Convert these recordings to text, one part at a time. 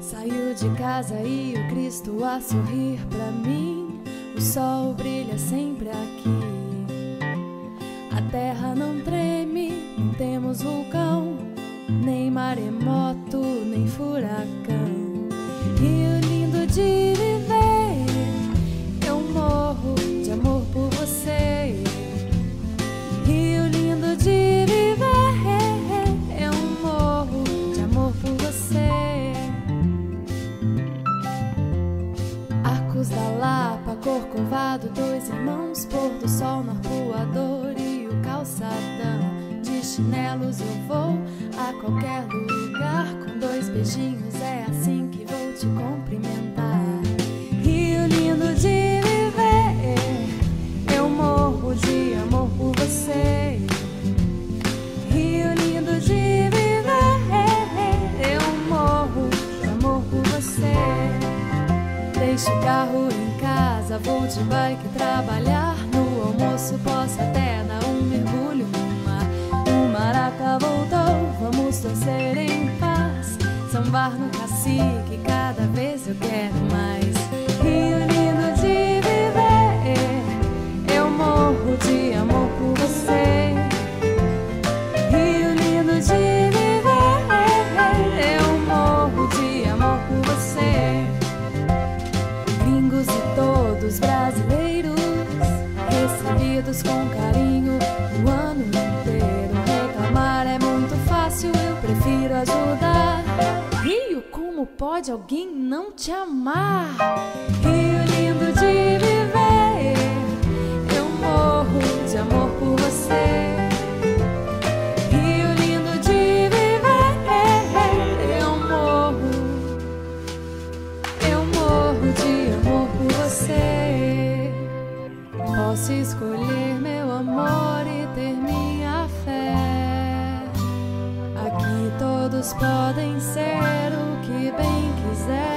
Saio de casa e o Cristo a sorrir pra mim. O sol brilha sempre aqui. A terra não treme, não temos vulcão, nem maremoto, nem furacão. Rio lindo de viver, eu morro de amor por você. Rio lindo de viver, eu morro de amor por você. Arcos da Lapa, Corcovado, dois irmãos, pôr do sol no arpoador e o calçadão. De chinelos eu vou a qualquer lugar, com dois beijinhos é assim que vou te cumprimentar. Rio lindo de viver, eu morro de amor por você. Rio lindo de viver, eu morro de amor por você. Deixo o carro em casa, vou de bike trabalhar. No almoço posso até dar um mergulho no mar. O Maraca voltou, vamos torcer em paz. Sambar no cacique, cada vez eu quero mais. Rio lindo de viver, eu morro de amor por você. Rio lindo de viver, eu morro de amor por você. Gringos e todos brasileiros, recebidos com carinho o ano inteiro. Reclamar é muito fácil, eu prefiro ajudar. Rio, como pode alguém não te amar? Rio lindo de viver, eu morro de amor por você. Rio lindo de viver, eu morro de amor por você. Posso escolher meu amor e ter minha fé. Aqui todos podem ser o que bem quiser.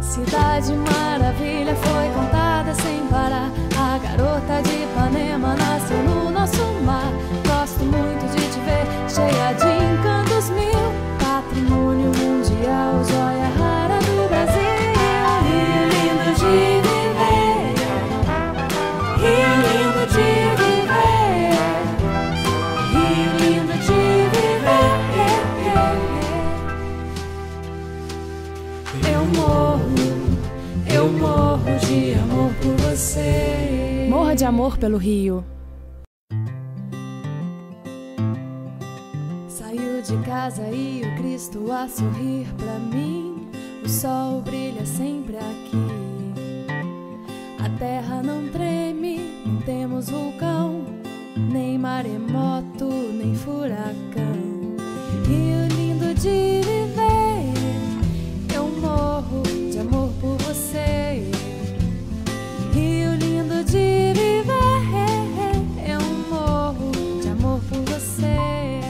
Cidade Maravilha foi cantada sem parar. A garota de Ipanema nasceu no nosso mar. Gosto muito de te ver, cheia de encantos mil. Patrimônio mundial, joia rara do Brasil. Rio lindo de viver, Rio lindo de viver, Rio lindo de viver. Eu morro de amor por você. Morra de amor pelo Rio. Saio de casa e o Cristo a sorrir pra mim. O sol brilha sempre aqui. A terra não treme, não temos vulcão, nem maremoto, nem furacão. Rio lindo de viver, eu morro de amor por você. Rio lindo de viver, eu morro de amor por você.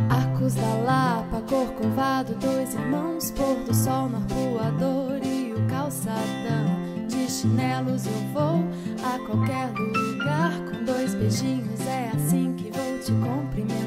Arcos da Lapa, Corcovado, dois irmãos, pôr do sol no arpoador e o calçadão. De chinelos eu vou a qualquer lugar, com dois beijinhos é assim que vou te cumprimentar.